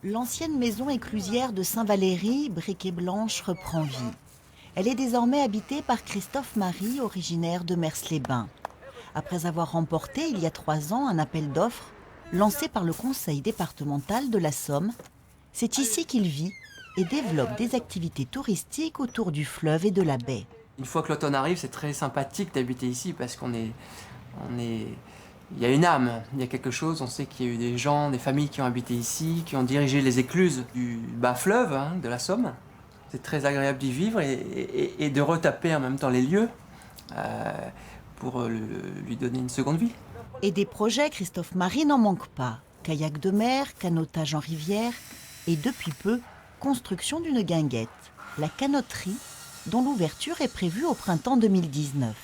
L'ancienne maison éclusière de Saint-Valéry, briquet blanche, reprend vie. Elle est désormais habitée par Christophe Marie, originaire de Mers-les-Bains. Après avoir remporté il y a 3 ans un appel d'offres lancé par le conseil départemental de la Somme, c'est ici qu'il vit et développe des activités touristiques autour du fleuve et de la baie. Une fois que l'automne arrive, c'est très sympathique d'habiter ici parce il y a une âme, il y a quelque chose. On sait qu'il y a eu des gens, des familles qui ont habité ici, qui ont dirigé les écluses du bas fleuve, de la Somme. C'est très agréable d'y vivre et de retaper en même temps les lieux pour lui donner une seconde vie. Et des projets, Christophe Marie n'en manque pas. Kayak de mer, canotage en rivière et depuis peu, construction d'une guinguette, la canoterie, dont l'ouverture est prévue au printemps 2019.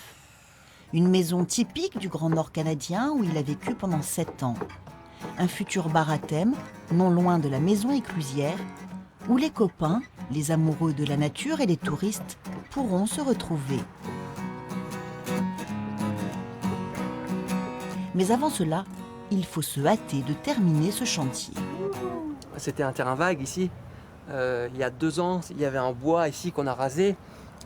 Une maison typique du Grand Nord canadien où il a vécu pendant 7 ans. Un futur bar à thème, non loin de la maison éclusière, où les copains, les amoureux de la nature et les touristes pourront se retrouver. Mais avant cela, il faut se hâter de terminer ce chantier. C'était un terrain vague ici. Il y a 2 ans, il y avait un bois ici qu'on a rasé.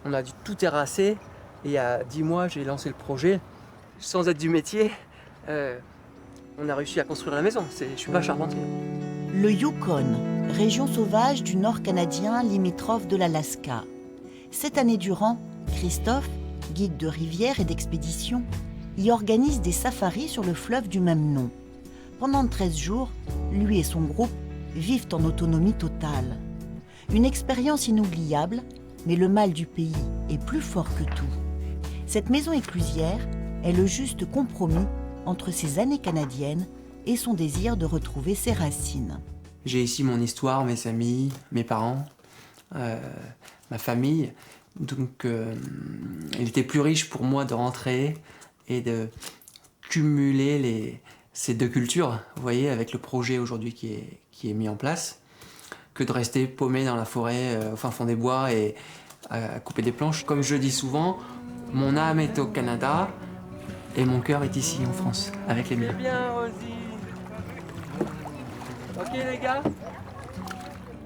On a dû tout terrasser. Et il y a 10 mois, j'ai lancé le projet. Sans être du métier, on a réussi à construire la maison. Je suis pas charpentier. Le Yukon, région sauvage du nord canadien limitrophe de l'Alaska. 7 années durant, Christophe, guide de rivière et d'expédition, y organise des safaris sur le fleuve du même nom. Pendant 13 jours, lui et son groupe vivent en autonomie totale. Une expérience inoubliable, mais le mal du pays est plus fort que tout. Cette maison éclusière est le juste compromis entre ses années canadiennes et son désir de retrouver ses racines. J'ai ici mon histoire, mes amis, mes parents, ma famille. Donc il était plus riche pour moi de rentrer et de cumuler ces 2 cultures, vous voyez, avec le projet aujourd'hui qui est mis en place, que de rester paumé dans la forêt, au fin fond des bois et à couper des planches. Comme je dis souvent, mon âme est au Canada et mon cœur est ici en France, avec les miens. Bien, Rosie. Ok les gars.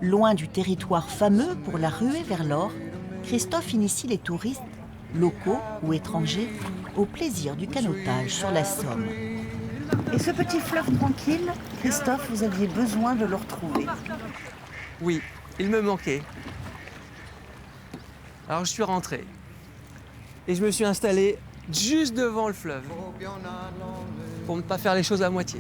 Loin du territoire fameux pour la ruée vers l'or, Christophe initie les touristes, locaux ou étrangers, au plaisir du canotage sur la Somme. Et ce petit fleuve tranquille, Christophe, vous aviez besoin de le retrouver. Oui, il me manquait. Alors je suis rentré et je me suis installé juste devant le fleuve pour ne pas faire les choses à moitié.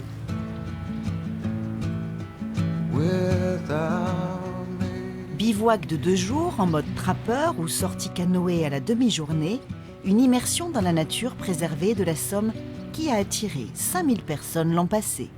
Bivouac de 2 jours en mode trappeur ou sortie canoë à la demi-journée, une immersion dans la nature préservée de la Somme qui a attiré 5000 personnes l'an passé.